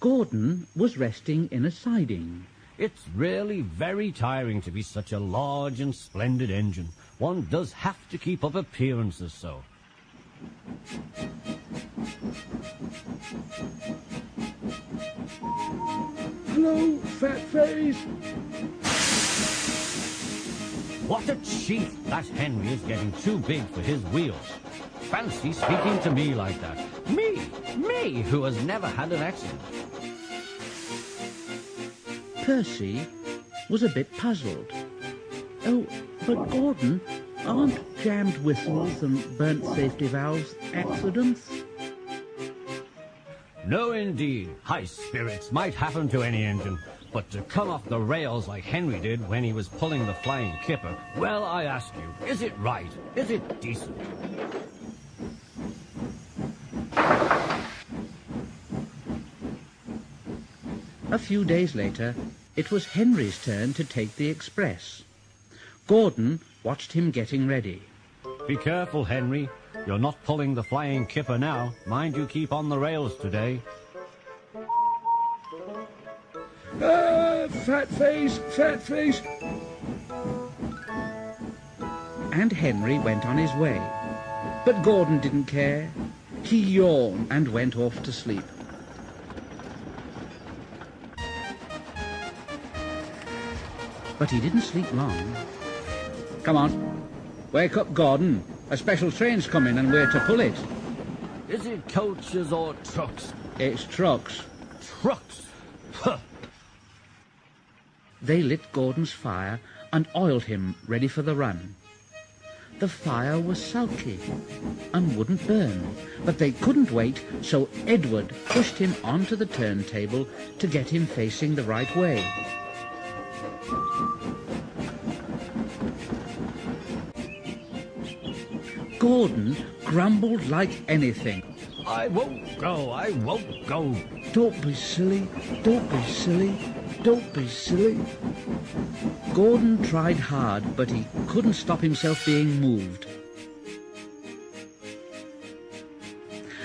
Gordon was resting in a siding. It's really very tiring to be such a large and splendid engine. One does have to keep up appearances so. Hello, fat face. What a cheat! That Henry is getting too big for his wheels. Fancy speaking to me like that. Me, who has never had an accident. Percy was a bit puzzled. Oh, but Gordon, aren't jammed whistles and burnt safety valves accidents? No, indeed. High spirits might happen to any engine. But to come off the rails like Henry did when he was pulling the flying kipper, well, I ask you, is it right? Is it decent? A few days later, it was Henry's turn to take the express. Gordon watched him getting ready. Be careful, Henry. You're not pulling the flying kipper now. Mind you keep on the rails today. Fat face, fat face. And Henry went on his way. But Gordon didn't care. He yawned and went off to sleep. But he didn't sleep long. Come on, wake up, Gordon. A special train's coming and we're to pull it. Is it coaches or trucks? It's trucks. Trucks? Huh. They lit Gordon's fire and oiled him ready for the run. The fire was sulky and wouldn't burn, but they couldn't wait, so Edward pushed him onto the turntable to get him facing the right way. Gordon grumbled like anything. I won't go, I won't go. Don't be silly, don't be silly, don't be silly. Gordon tried hard, but he couldn't stop himself being moved.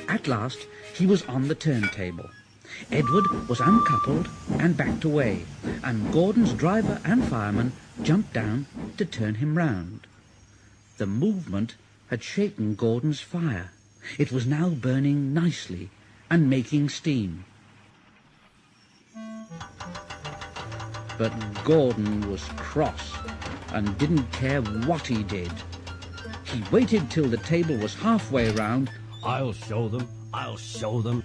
At last, he was on the turntable. Edward was uncoupled and backed away, and Gordon's driver and fireman jumped down to turn him round. The movement had shaken Gordon's fire. It was now burning nicely and making steam. But Gordon was cross and didn't care what he did. He waited till the table was halfway round. I'll show them, I'll show them.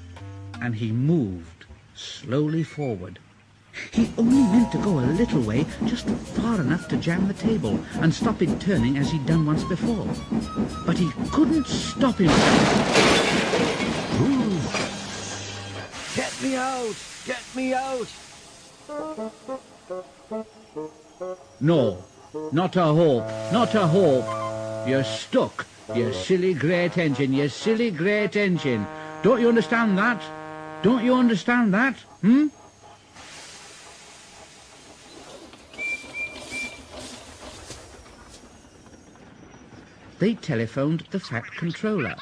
And he moved slowly forward. He only meant to go a little way, just far enough to jam the table and stop it turning as he'd done once before. But he couldn't stop himself. Ooh. Get me out! Get me out! No, not a hope, not a hope. You're stuck, you silly great engine, you silly great engine. Don't you understand that? Don't you understand that, hmm? They telephoned the Fat Controller.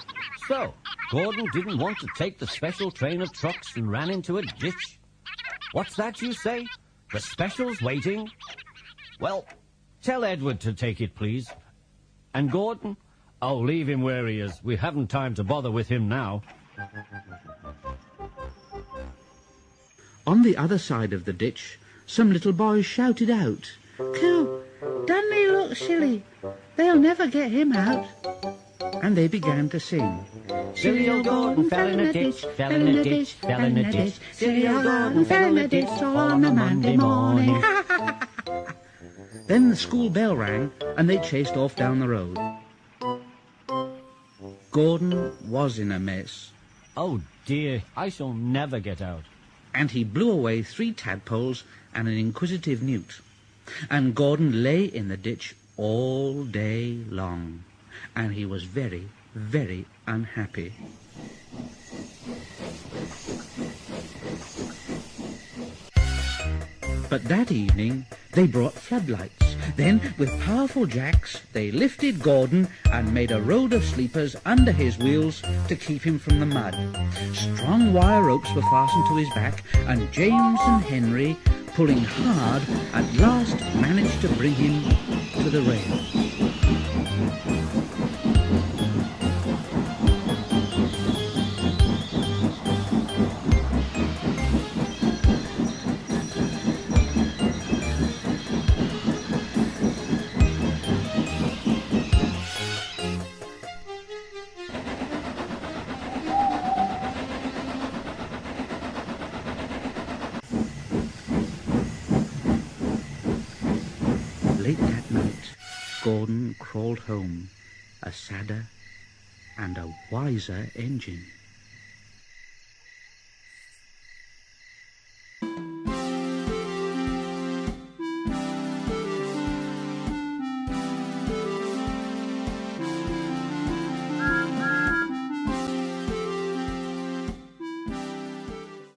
So, Gordon didn't want to take the special train of trucks and ran into a ditch? What's that you say? The special's waiting? Well, tell Edward to take it, please. And Gordon? Oh, leave him where he is. We haven't time to bother with him now. On the other side of the ditch, some little boys shouted out, "Coo, doesn't he look silly? They'll never get him out." And they began to sing. Silly old Gordon fell in a ditch, fell in a ditch, fell in a ditch. Silly old Gordon fell in a ditch all on a Monday morning. Then the school bell rang and they chased off down the road. Gordon was in a mess. Oh dear, I shall never get out. And he blew away 3 tadpoles and an inquisitive newt. And Gordon lay in the ditch all day long. And he was very, very unhappy. But that evening they brought floodlights Then, with powerful jacks, they lifted Gordon and made a road of sleepers under his wheels to keep him from the mud. Strong wire ropes were fastened to his back, and James and Henry, pulling hard, at last managed to bring him to the rail. Late that night, Gordon crawled home, a sadder and a wiser engine.